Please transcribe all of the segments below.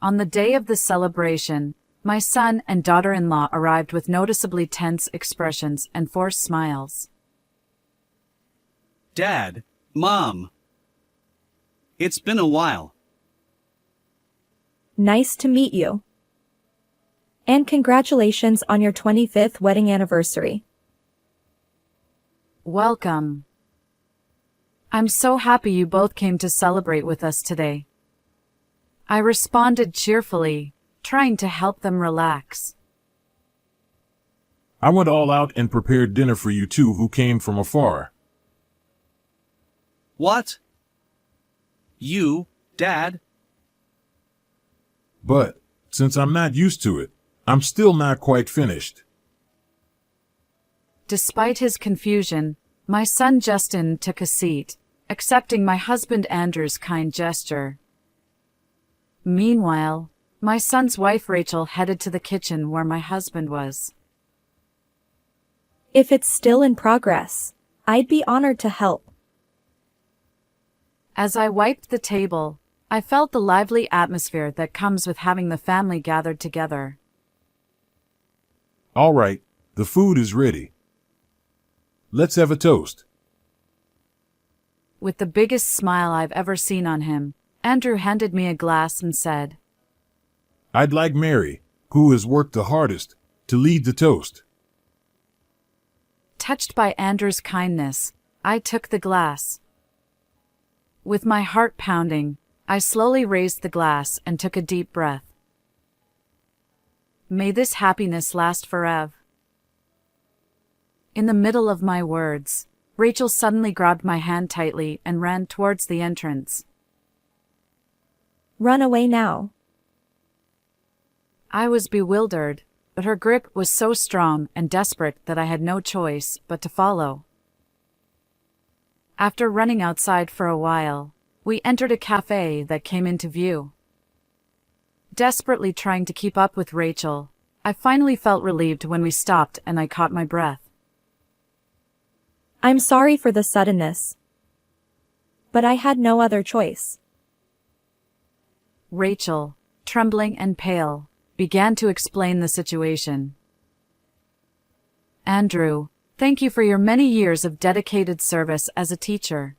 On the day of the celebration, my son and daughter-in-law arrived with noticeably tense expressions and forced smiles. Dad, Mom. It's been a while. Nice to meet you. And congratulations on your 25th wedding anniversary. Welcome. I'm so happy you both came to celebrate with us today. I responded cheerfully, trying to help them relax. I went all out and prepared dinner for you two who came from afar. What? You, Dad? But, since I'm not used to it, I'm still not quite finished. Despite his confusion, my son Justin took a seat, accepting my husband Andrew's kind gesture. Meanwhile, my son's wife Rachel headed to the kitchen where my husband was. If it's still in progress, I'd be honored to help. As I wiped the table, I felt the lively atmosphere that comes with having the family gathered together. All right, the food is ready. Let's have a toast. With the biggest smile I've ever seen on him, Andrew handed me a glass and said, I'd like Mary, who has worked the hardest, to lead the toast. Touched by Andrew's kindness, I took the glass. With my heart pounding, I slowly raised the glass and took a deep breath. May this happiness last forever. In the middle of my words, Rachel suddenly grabbed my hand tightly and ran towards the entrance. Run away now. I was bewildered, but her grip was so strong and desperate that I had no choice but to follow. After running outside for a while, we entered a cafe that came into view. Desperately trying to keep up with Rachel, I finally felt relieved when we stopped and I caught my breath. I'm sorry for the suddenness, but I had no other choice. Rachel, trembling and pale, began to explain the situation. Andrew, thank you for your many years of dedicated service as a teacher.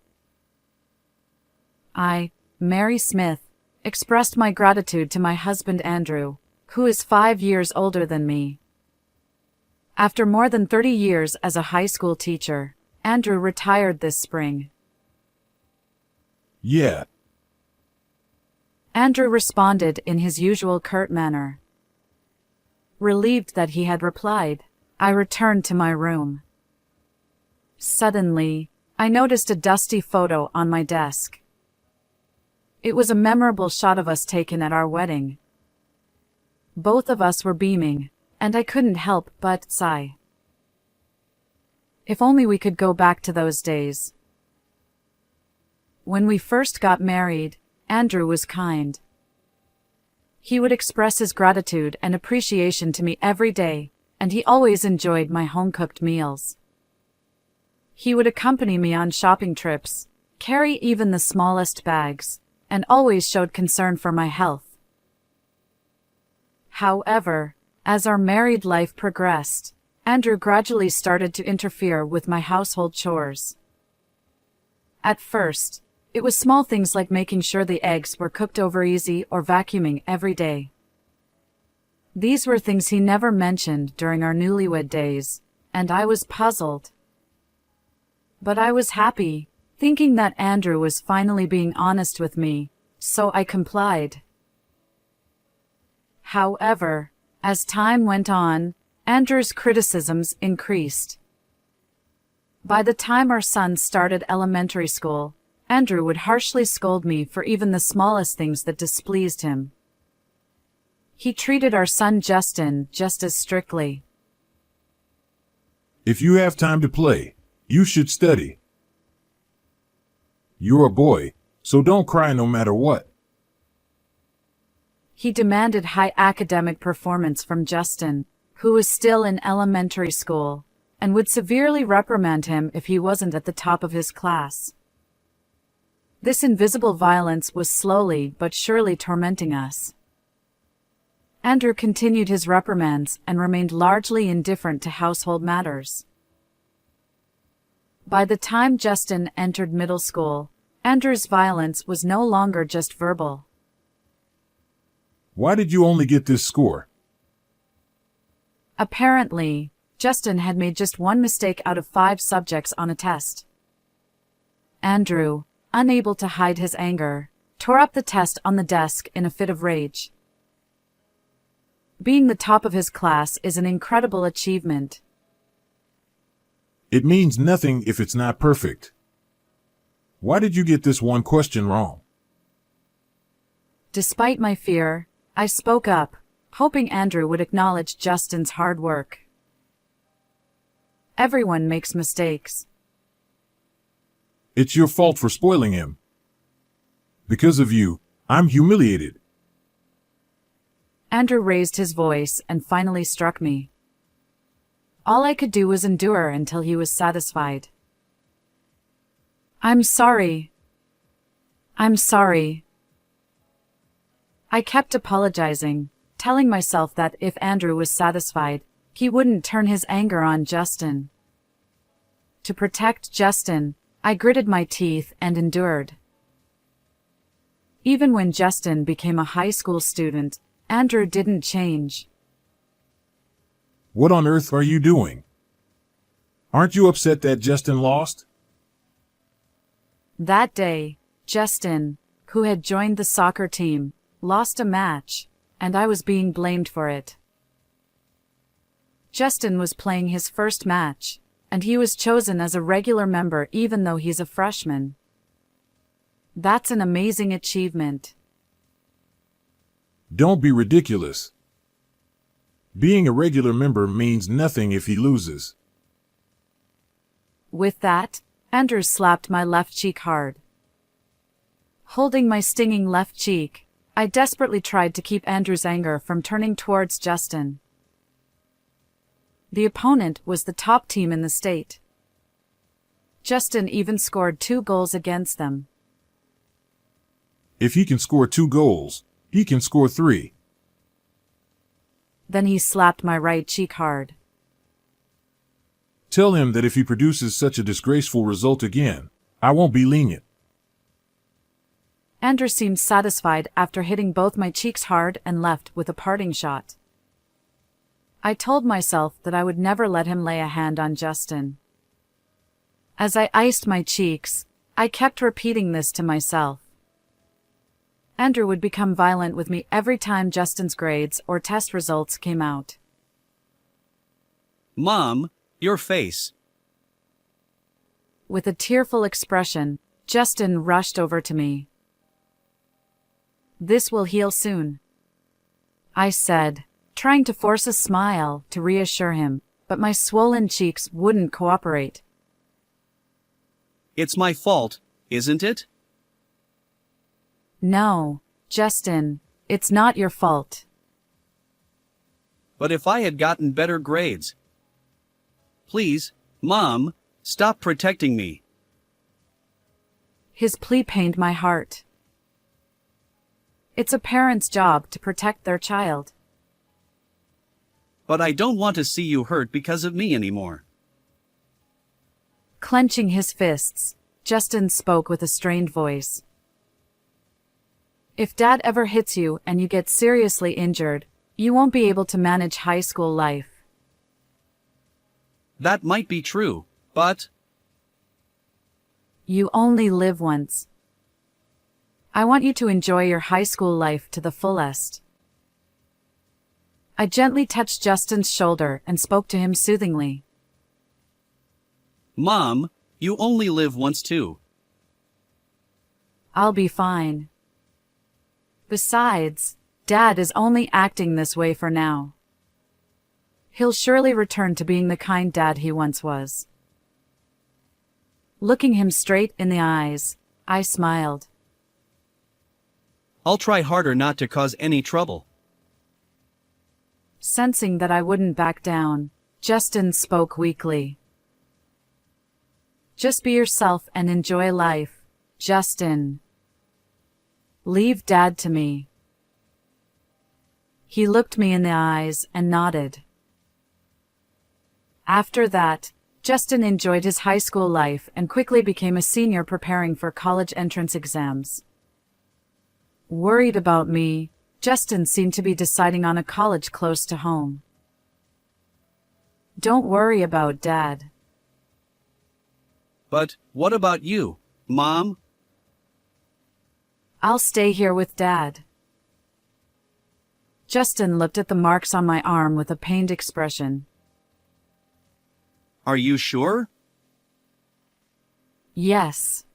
I, Mary Smith, expressed my gratitude to my husband Andrew, who is 5 years older than me. After more than 30 years as a high school teacher, Andrew retired this spring. Yeah. Andrew responded in his usual curt manner. Relieved that he had replied, I returned to my room. Suddenly, I noticed a dusty photo on my desk. It was a memorable shot of us taken at our wedding. Both of us were beaming, and I couldn't help but sigh. If only we could go back to those days. When we first got married, Andrew was kind. He would express his gratitude and appreciation to me every day, and he always enjoyed my home-cooked meals. He would accompany me on shopping trips, carry even the smallest bags, and always showed concern for my health. However, as our married life progressed, Andrew gradually started to interfere with my household chores. At first, it was small things like making sure the eggs were cooked over easy or vacuuming every day. These were things he never mentioned during our newlywed days, and I was puzzled. But I was happy, thinking that Andrew was finally being honest with me, so I complied. However, as time went on, Andrew's criticisms increased. By the time our son started elementary school, Andrew would harshly scold me for even the smallest things that displeased him. He treated our son Justin just as strictly. If you have time to play, you should study. You're a boy, so don't cry no matter what. He demanded high academic performance from Justin, who was still in elementary school, and would severely reprimand him if he wasn't at the top of his class. This invisible violence was slowly but surely tormenting us. Andrew continued his reprimands and remained largely indifferent to household matters. By the time Justin entered middle school, Andrew's violence was no longer just verbal. Why did you only get this score? Apparently, Justin had made just one mistake out of 5 subjects on a test. Andrew, unable to hide his anger, tore up the test on the desk in a fit of rage. Being the top of his class is an incredible achievement. It means nothing if it's not perfect. Why did you get this one question wrong? Despite my fear, I spoke up, hoping Andrew would acknowledge Justin's hard work. Everyone makes mistakes. It's your fault for spoiling him. Because of you, I'm humiliated. Andrew raised his voice and finally struck me. All I could do was endure until he was satisfied. I'm sorry. I'm sorry. I kept apologizing, telling myself that if Andrew was satisfied, he wouldn't turn his anger on Justin. To protect Justin, I gritted my teeth and endured. Even when Justin became a high school student, Andrew didn't change. What on earth are you doing? Aren't you upset that Justin lost? That day, Justin, who had joined the soccer team, lost a match, and I was being blamed for it. Justin was playing his first match, and he was chosen as a regular member even though he's a freshman. That's an amazing achievement. Don't be ridiculous. Being a regular member means nothing if he loses. With that, Andrew slapped my left cheek hard. Holding my stinging left cheek, I desperately tried to keep Andrew's anger from turning towards Justin. The opponent was the top team in the state. Justin even scored 2 goals against them. If he can score 2 goals, he can score 3. Then he slapped my right cheek hard. Tell him that if he produces such a disgraceful result again, I won't be lenient. Andrew seemed satisfied after hitting both my cheeks hard and left with a parting shot. I told myself that I would never let him lay a hand on Justin. As I iced my cheeks, I kept repeating this to myself. Andrew would become violent with me every time Justin's grades or test results came out. Mom, your face. With a tearful expression, Justin rushed over to me. This will heal soon, I said, trying to force a smile to reassure him, but my swollen cheeks wouldn't cooperate. It's my fault, isn't it? No, Justin, it's not your fault. But if I had gotten better grades. Please, Mom, stop protecting me. His plea pained my heart. It's a parent's job to protect their child. But I don't want to see you hurt because of me anymore. Clenching his fists, Justin spoke with a strained voice. If Dad ever hits you and you get seriously injured, you won't be able to manage high school life. That might be true, but You only live once. I want you to enjoy your high school life to the fullest. I gently touched Justin's shoulder and spoke to him soothingly. Mom, you only live once too. I'll be fine. Besides, Dad is only acting this way for now. He'll surely return to being the kind dad he once was. Looking him straight in the eyes, I smiled. I'll try harder not to cause any trouble. Sensing that I wouldn't back down, Justin spoke weakly. Just be yourself and enjoy life, Justin. Leave Dad to me. He looked me in the eyes and nodded. After that, Justin enjoyed his high school life and quickly became a senior preparing for college entrance exams. Worried about me, Justin seemed to be deciding on a college close to home. Don't worry about Dad. But what about you, Mom? I'll stay here with Dad. Justin looked at the marks on my arm with a pained expression. Are you sure? Yes.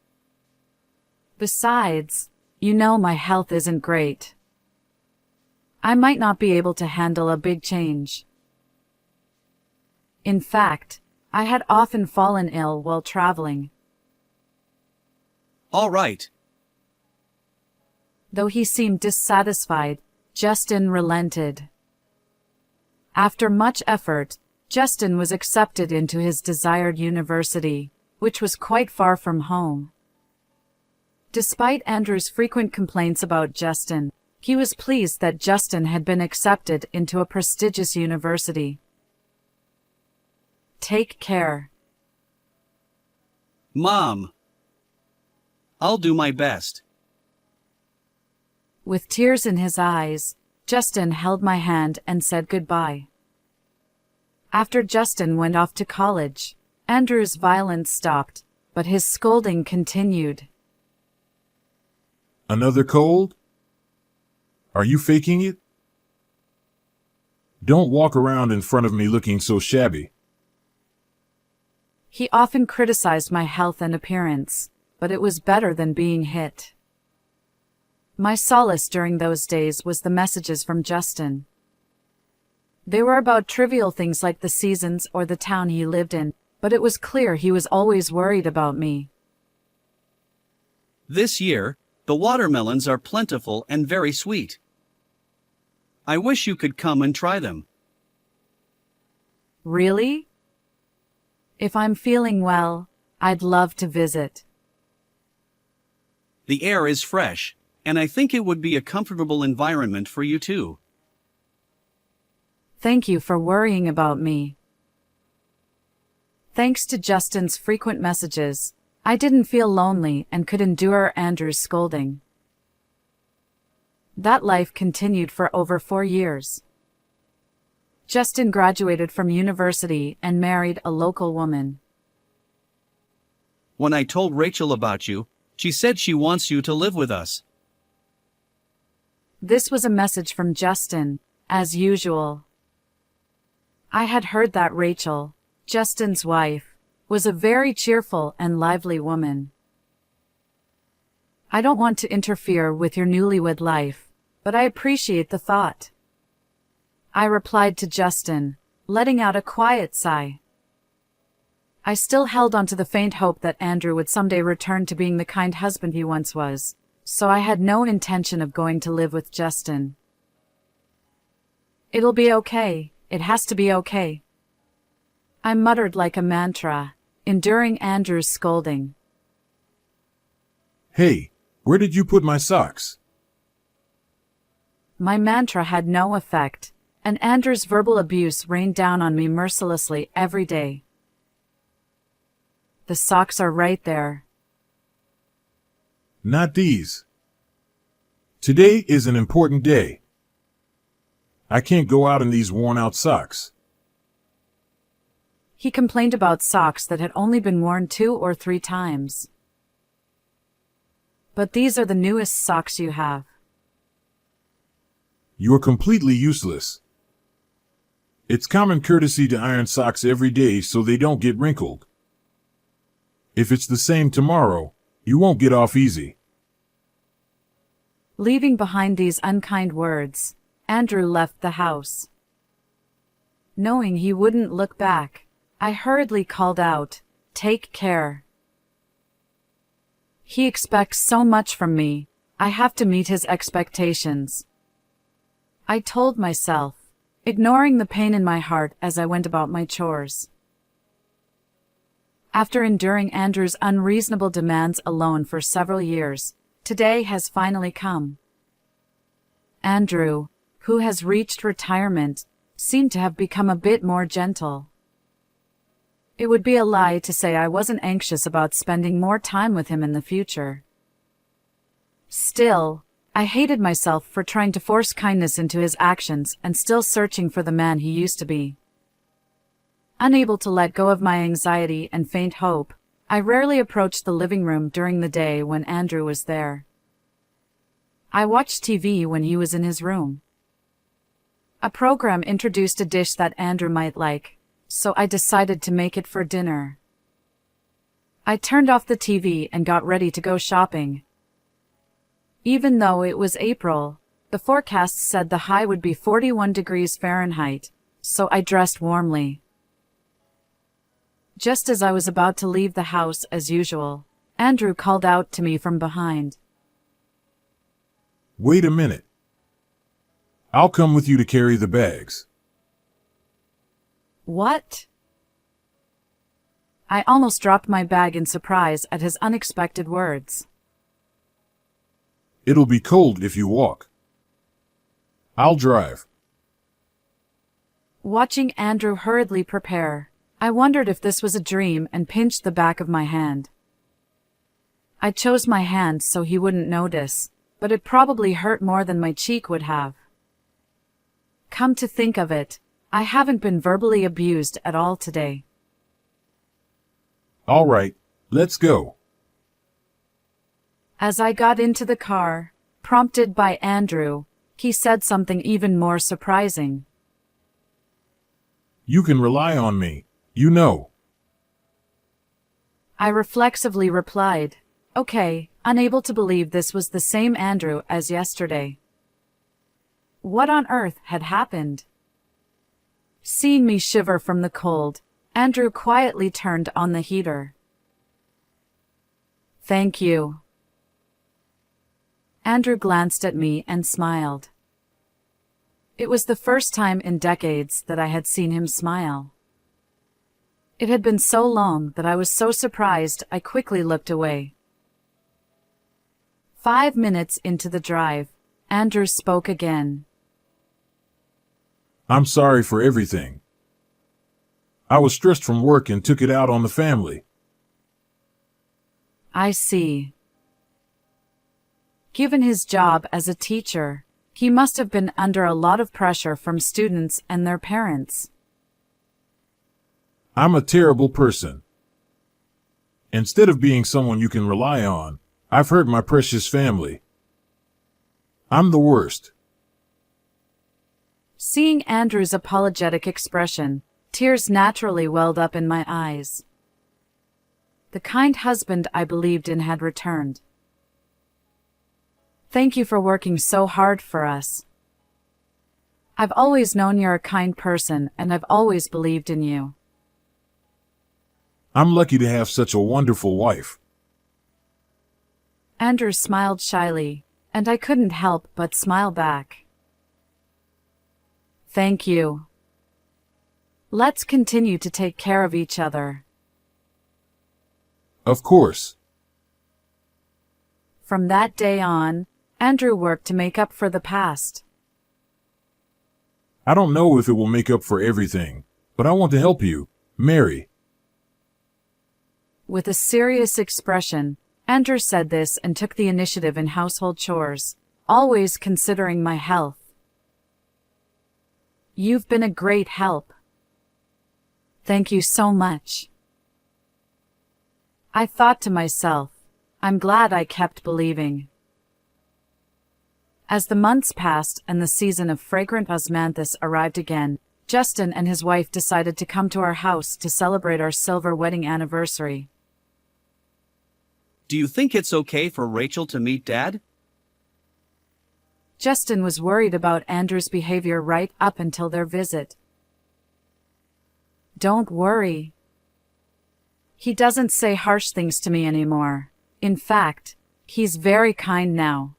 Besides, you know my health isn't great. I might not be able to handle a big change. In fact, I had often fallen ill while traveling. All right. Though he seemed dissatisfied, Justin relented. After much effort, Justin was accepted into his desired university, which was quite far from home. Despite Andrew's frequent complaints about Justin, he was pleased that Justin had been accepted into a prestigious university. Take care. Mom. I'll do my best. With tears in his eyes, Justin held my hand and said goodbye. After Justin went off to college, Andrew's violence stopped, but his scolding continued. Another cold? Are you faking it? Don't walk around in front of me looking so shabby. He often criticized my health and appearance, but it was better than being hit. My solace during those days was the messages from Justin. They were about trivial things like the seasons or the town he lived in, but it was clear he was always worried about me. This year, the watermelons are plentiful and very sweet. I wish you could come and try them. Really? If I'm feeling well, I'd love to visit. The air is fresh, and I think it would be a comfortable environment for you too. Thank you for worrying about me. Thanks to Justin's frequent messages, I didn't feel lonely and could endure Andrew's scolding. That life continued for over 4 years. Justin graduated from university and married a local woman. When I told Rachel about you, she said she wants you to live with us. This was a message from Justin, as usual. I had heard that Rachel, Justin's wife, was a very cheerful and lively woman. I don't want to interfere with your newlywed life, but I appreciate the thought. I replied to Justin, letting out a quiet sigh. I still held on to the faint hope that Andrew would someday return to being the kind husband he once was, so I had no intention of going to live with Justin. It'll be okay. It has to be okay. I muttered like a mantra, enduring Andrew's scolding. Hey, where did you put my socks? My mantra had no effect, and Andrew's verbal abuse rained down on me mercilessly every day. The socks are right there. Not these. Today is an important day. I can't go out in these worn-out socks. He complained about socks that had only been worn 2 or 3 times. But these are the newest socks you have. You're completely useless. It's common courtesy to iron socks every day so they don't get wrinkled. If it's the same tomorrow, you won't get off easy. Leaving behind these unkind words, Andrew left the house. Knowing he wouldn't look back, I hurriedly called out, "Take care." He expects so much from me, I have to meet his expectations. I told myself, ignoring the pain in my heart as I went about my chores. After enduring Andrew's unreasonable demands alone for several years, today has finally come. Andrew, who has reached retirement, seemed to have become a bit more gentle. It would be a lie to say I wasn't anxious about spending more time with him in the future. Still, I hated myself for trying to force kindness into his actions and still searching for the man he used to be. Unable to let go of my anxiety and faint hope, I rarely approached the living room during the day when Andrew was there. I watched TV when he was in his room. A program introduced a dish that Andrew might like, so I decided to make it for dinner. I turned off the TV and got ready to go shopping. Even though it was April, the forecast said the high would be 41 degrees Fahrenheit, so I dressed warmly. Just as I was about to leave the house as usual, Andrew called out to me from behind. Wait a minute. I'll come with you to carry the bags. What? I almost dropped my bag in surprise at his unexpected words. It'll be cold if you walk. I'll drive. Watching Andrew hurriedly prepare, I wondered if this was a dream and pinched the back of my hand. I chose my hand so he wouldn't notice, but it probably hurt more than my cheek would have. Come to think of it, I haven't been verbally abused at all today. All right, let's go. As I got into the car, prompted by Andrew, he said something even more surprising. You can rely on me, you know. I reflexively replied, okay, unable to believe this was the same Andrew as yesterday. What on earth had happened? Seeing me shiver from the cold, Andrew quietly turned on the heater. Thank you. Andrew glanced at me and smiled. It was the first time in decades that I had seen him smile. It had been so long that I was so surprised I quickly looked away. 5 minutes into the drive, Andrew spoke again. I'm sorry for everything. I was stressed from work and took it out on the family. I see. Given his job as a teacher, he must have been under a lot of pressure from students and their parents. I'm a terrible person. Instead of being someone you can rely on, I've hurt my precious family. I'm the worst. Seeing Andrew's apologetic expression, tears naturally welled up in my eyes. The kind husband I believed in had returned. Thank you for working so hard for us. I've always known you're a kind person, and I've always believed in you. I'm lucky to have such a wonderful wife. Andrew smiled shyly, and I couldn't help but smile back. Thank you. Let's continue to take care of each other. Of course. From that day on, Andrew worked to make up for the past. I don't know if it will make up for everything, but I want to help you, Mary. With a serious expression, Andrew said this and took the initiative in household chores, always considering my health. You've been a great help. Thank you so much. I thought to myself, I'm glad I kept believing. As the months passed and the season of fragrant osmanthus arrived again, Justin and his wife decided to come to our house to celebrate our silver wedding anniversary. Do you think it's okay for Rachel to meet Dad? Justin was worried about Andrew's behavior right up until their visit. Don't worry. He doesn't say harsh things to me anymore. In fact, he's very kind now.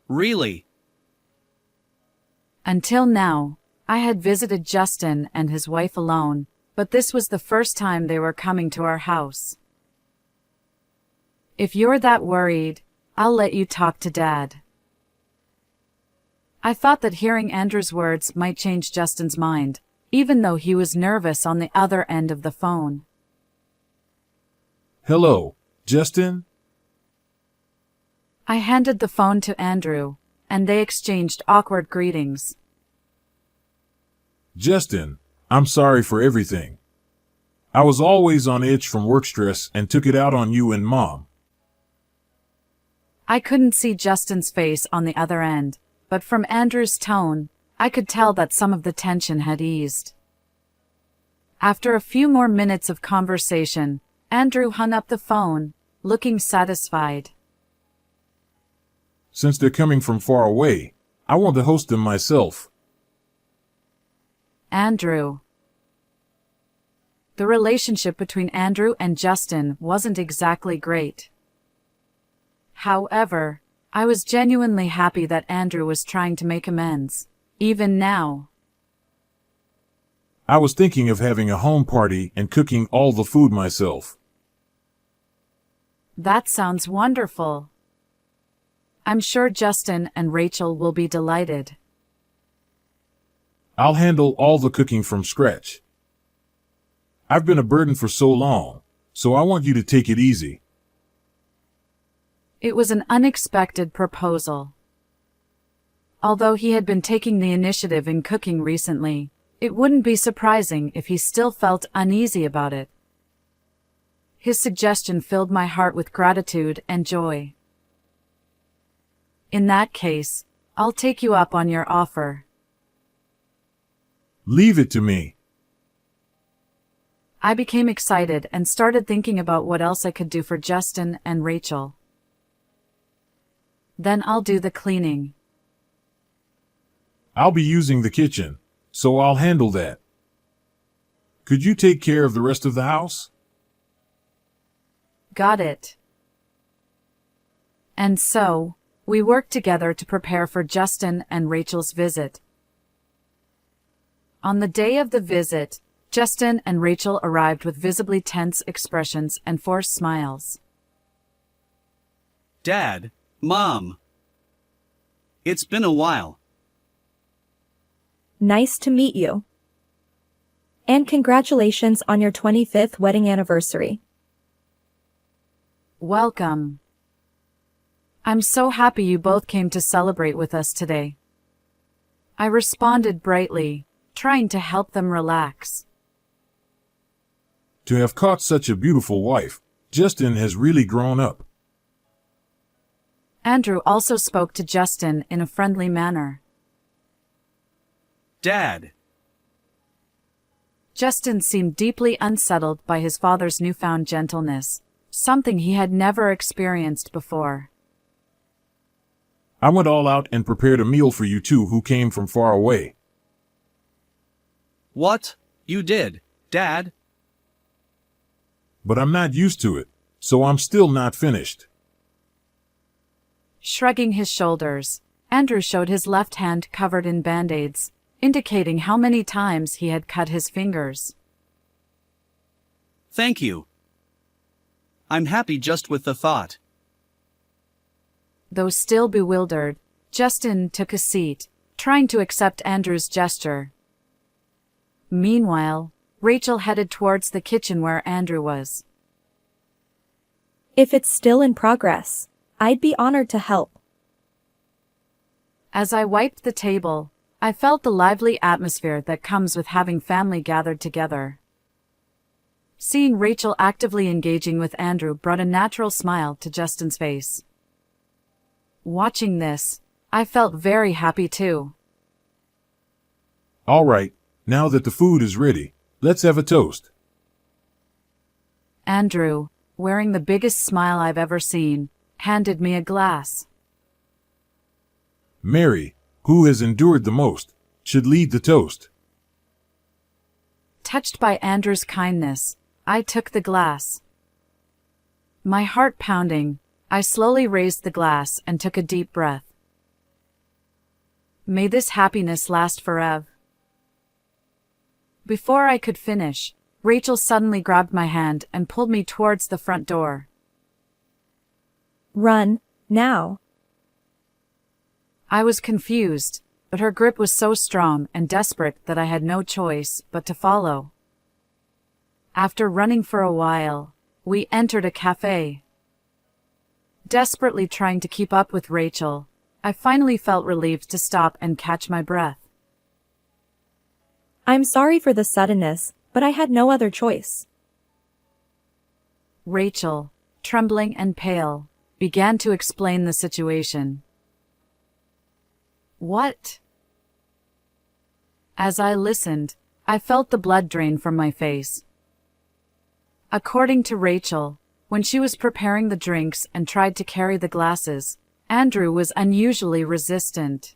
Really? Until now, I had visited Justin and his wife alone, but this was the first time they were coming to our house. If you're that worried, I'll let you talk to Dad. I thought that hearing Andrew's words might change Justin's mind, even though he was nervous on the other end of the phone. Hello, Justin? I handed the phone to Andrew, and they exchanged awkward greetings. Justin, I'm sorry for everything. I was always on edge from work stress and took it out on you and Mom. I couldn't see Justin's face on the other end, but from Andrew's tone, I could tell that some of the tension had eased. After a few more minutes of conversation, Andrew hung up the phone, looking satisfied. Since they're coming from far away, I want to host them myself. Andrew. The relationship between Andrew and Justin wasn't exactly great. However, I was genuinely happy that Andrew was trying to make amends, even now. I was thinking of having a home party and cooking all the food myself. That sounds wonderful. I'm sure Justin and Rachel will be delighted. I'll handle all the cooking from scratch. I've been a burden for so long, so I want you to take it easy. It was an unexpected proposal. Although he had been taking the initiative in cooking recently, it wouldn't be surprising if he still felt uneasy about it. His suggestion filled my heart with gratitude and joy. In that case, I'll take you up on your offer. Leave it to me. I became excited and started thinking about what else I could do for Justin and Rachel. Then I'll do the cleaning. I'll be using the kitchen, so I'll handle that. Could you take care of the rest of the house? Got it. And so, we worked together to prepare for Justin and Rachel's visit. On the day of the visit, Justin and Rachel arrived with visibly tense expressions and forced smiles. Dad, Mom. It's been a while. Nice to meet you. And congratulations on your 25th wedding anniversary. Welcome. I'm so happy you both came to celebrate with us today. I responded brightly, trying to help them relax. To have caught such a beautiful wife, Justin has really grown up. Andrew also spoke to Justin in a friendly manner. Dad. Justin seemed deeply unsettled by his father's newfound gentleness, something he had never experienced before. I went all out and prepared a meal for you two who came from far away. What? You did, Dad? But I'm not used to it, so I'm still not finished. Shrugging his shoulders, Andrew showed his left hand covered in band-aids, indicating how many times he had cut his fingers. Thank you. I'm happy just with the thought. Though still bewildered, Justin took a seat, trying to accept Andrew's gesture. Meanwhile, Rachel headed towards the kitchen where Andrew was. If it's still in progress, I'd be honored to help. As I wiped the table, I felt the lively atmosphere that comes with having family gathered together. Seeing Rachel actively engaging with Andrew brought a natural smile to Justin's face. Watching this, I felt very happy too. All right, now that the food is ready, let's have a toast. Andrew, wearing the biggest smile I've ever seen, handed me a glass. Mary, who has endured the most, should lead the toast. Touched by Andrew's kindness, I took the glass. My heart pounding, I slowly raised the glass and took a deep breath. May this happiness last forever. Before I could finish, Rachel suddenly grabbed my hand and pulled me towards the front door. Run, now. I was confused, but her grip was so strong and desperate that I had no choice but to follow. After running for a while, we entered a cafe. Desperately trying to keep up with Rachel, I finally felt relieved to stop and catch my breath. I'm sorry for the suddenness, but I had no other choice. Rachel, trembling and pale, began to explain the situation. What? As I listened, I felt the blood drain from my face. According to Rachel, when she was preparing the drinks and tried to carry the glasses, Andrew was unusually resistant.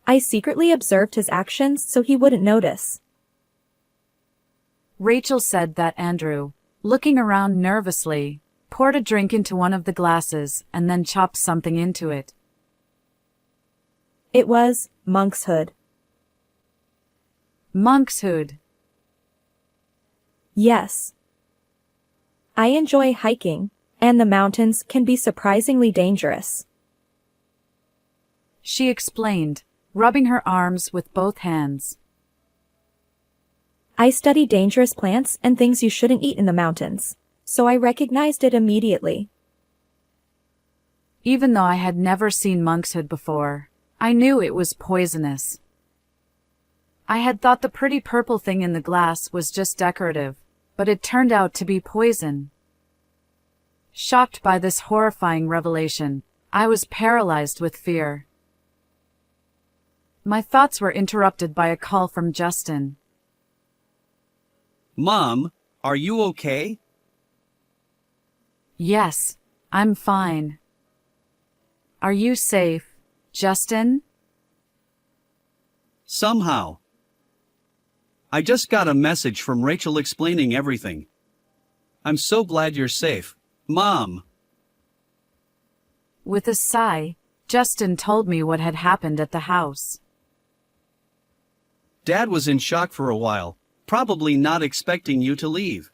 I secretly observed his actions so he wouldn't notice. Rachel said that Andrew, looking around nervously, poured a drink into one of the glasses and then chopped something into it. It was monkshood. Monkshood. Yes. I enjoy hiking, and the mountains can be surprisingly dangerous. She explained, rubbing her arms with both hands. I study dangerous plants and things you shouldn't eat in the mountains, so I recognized it immediately. Even though I had never seen monkshood before, I knew it was poisonous. I had thought the pretty purple thing in the glass was just decorative, but it turned out to be poison. Shocked by this horrifying revelation, I was paralyzed with fear. My thoughts were interrupted by a call from Justin. Mom, are you okay? Yes, I'm fine. Are you safe, Justin? Somehow. I just got a message from Rachel explaining everything. I'm so glad you're safe, Mom. With a sigh, Justin told me what had happened at the house. Dad was in shock for a while, probably not expecting you to leave.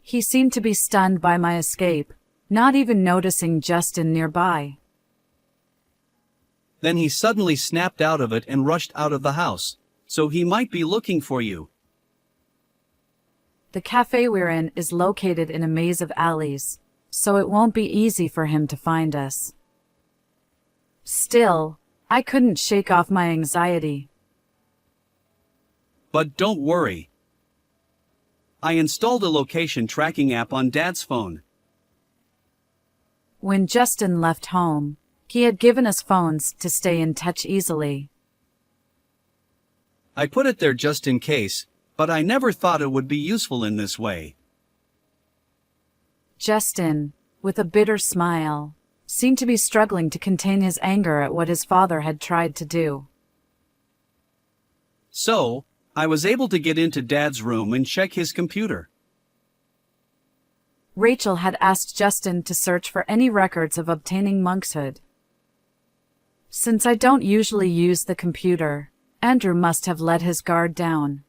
He seemed to be stunned by my escape, not even noticing Justin nearby. Then he suddenly snapped out of it and rushed out of the house, so he might be looking for you. The cafe we're in is located in a maze of alleys, so it won't be easy for him to find us. Still, I couldn't shake off my anxiety. But don't worry. I installed a location tracking app on Dad's phone. When Justin left home, he had given us phones to stay in touch easily. I put it there just in case, but I never thought it would be useful in this way. Justin, with a bitter smile, seemed to be struggling to contain his anger at what his father had tried to do. So, I was able to get into Dad's room and check his computer. Rachel had asked Justin to search for any records of obtaining monkshood. Since I don't usually use the computer, Andrew must have let his guard down.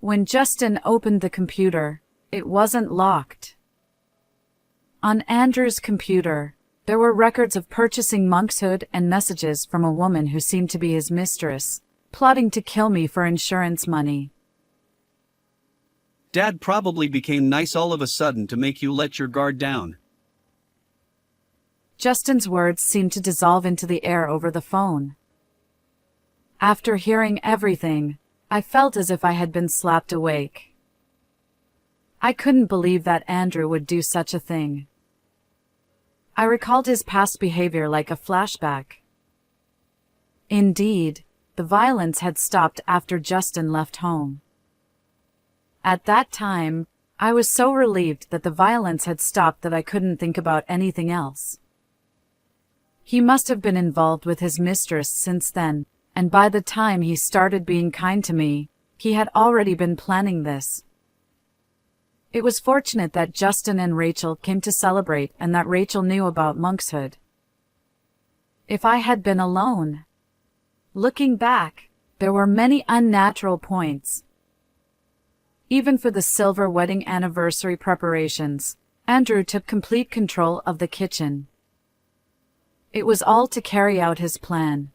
When Justin opened the computer, it wasn't locked. On Andrew's computer, there were records of purchasing monkshood and messages from a woman who seemed to be his mistress, plotting to kill me for insurance money. Dad probably became nice all of a sudden to make you let your guard down. Justin's words seemed to dissolve into the air over the phone. After hearing everything, I felt as if I had been slapped awake. I couldn't believe that Andrew would do such a thing. I recalled his past behavior like a flashback. Indeed, the violence had stopped after Justin left home. At that time, I was so relieved that the violence had stopped that I couldn't think about anything else. He must have been involved with his mistress since then, and by the time he started being kind to me, he had already been planning this. It was fortunate that Justin and Rachel came to celebrate and that Rachel knew about monkshood. If I had been alone... Looking back, there were many unnatural points. Even for the silver wedding anniversary preparations, Andrew took complete control of the kitchen. It was all to carry out his plan.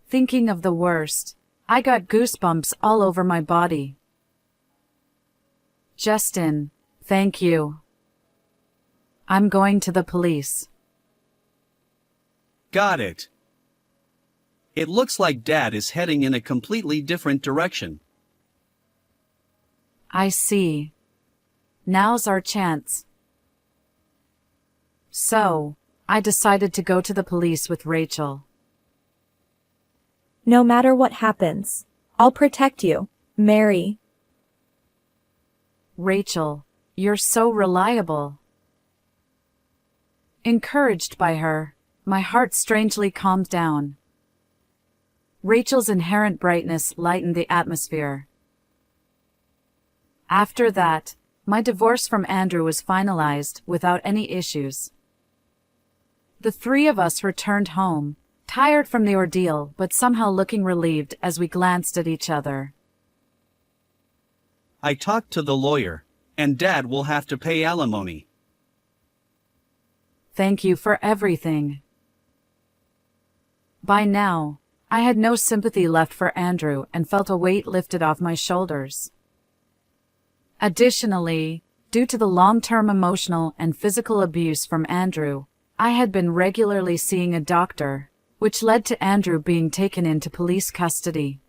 Thinking of the worst, I got goosebumps all over my body. Justin, thank you. I'm going to the police. Got it. It looks like Dad is heading in a completely different direction. I see. Now's our chance. So, I decided to go to the police with Rachel. No matter what happens, I'll protect you, Mary. Rachel, you're so reliable. Encouraged by her, my heart strangely calmed down. Rachel's inherent brightness lightened the atmosphere. After that, my divorce from Andrew was finalized without any issues. The three of us returned home, tired from the ordeal but somehow looking relieved as we glanced at each other. I talked to the lawyer, and Dad will have to pay alimony. Thank you for everything. By now, I had no sympathy left for Andrew and felt a weight lifted off my shoulders. Additionally, due to the long-term emotional and physical abuse from Andrew, I had been regularly seeing a doctor, which led to Andrew being taken into police custody.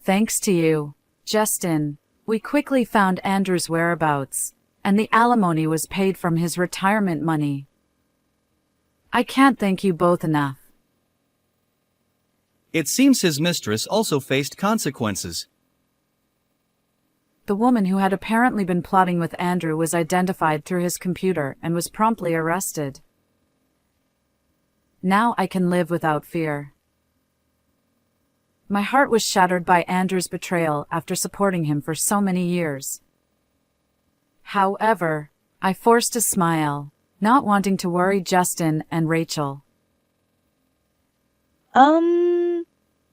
Thanks to you, Justin, we quickly found Andrew's whereabouts, and the alimony was paid from his retirement money. I can't thank you both enough. It seems his mistress also faced consequences. The woman who had apparently been plotting with Andrew was identified through his computer and was promptly arrested. Now I can live without fear. My heart was shattered by Andrew's betrayal after supporting him for so many years. However, I forced a smile, not wanting to worry Justin and Rachel.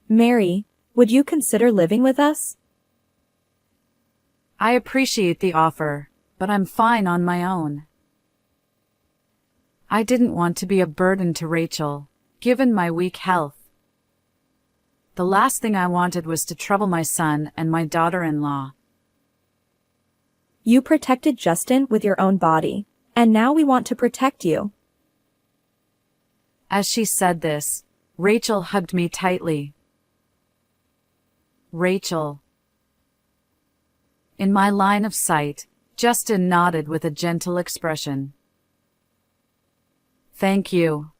Mary, would you consider living with us? I appreciate the offer, but I'm fine on my own. I didn't want to be a burden to Rachel, given my weak health. The last thing I wanted was to trouble my son and my daughter-in-law. You protected Justin with your own body, and now we want to protect you. As she said this, Rachel hugged me tightly. Rachel. In my line of sight, Justin nodded with a gentle expression. Thank you.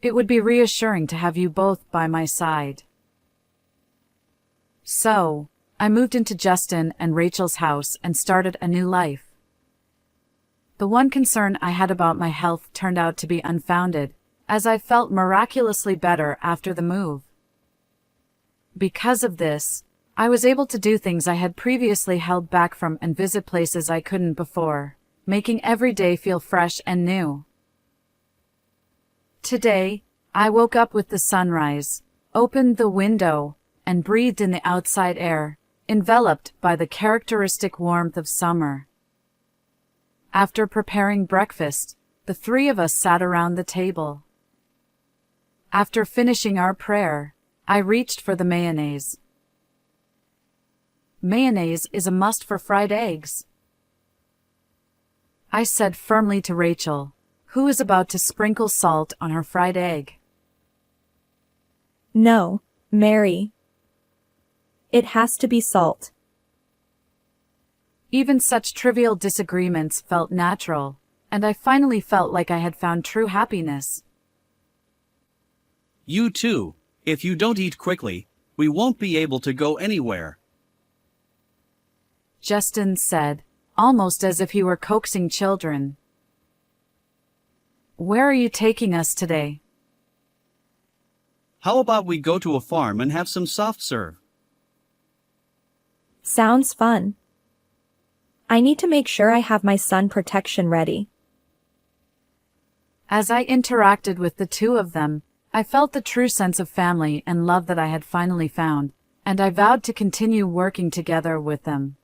It would be reassuring to have you both by my side. So, I moved into Justin and Rachel's house and started a new life. The one concern I had about my health turned out to be unfounded, as I felt miraculously better after the move. Because of this, I was able to do things I had previously held back from and visit places I couldn't before, making every day feel fresh and new. Today, I woke up with the sunrise, opened the window, and breathed in the outside air, enveloped by the characteristic warmth of summer. After preparing breakfast, the three of us sat around the table. After finishing our prayer, I reached for the mayonnaise. Mayonnaise is a must for fried eggs, I said firmly to Rachel, who was about to sprinkle salt on her fried egg. No, Mary. It has to be salt. Even such trivial disagreements felt natural, and I finally felt like I had found true happiness. You too. If you don't eat quickly, we won't be able to go anywhere. Justin said, almost as if he were coaxing children. Where are you taking us today? How about we go to a farm and have some soft serve? Sounds fun. I need to make sure I have my sun protection ready. As I interacted with the two of them, I felt the true sense of family and love that I had finally found, and I vowed to continue working together with them.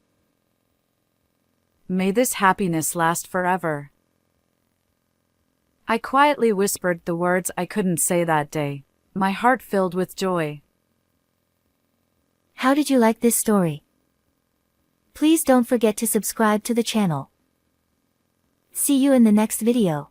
May this happiness last forever. I quietly whispered the words I couldn't say that day, my heart filled with joy. How did you like this story? Please don't forget to subscribe to the channel. See you in the next video.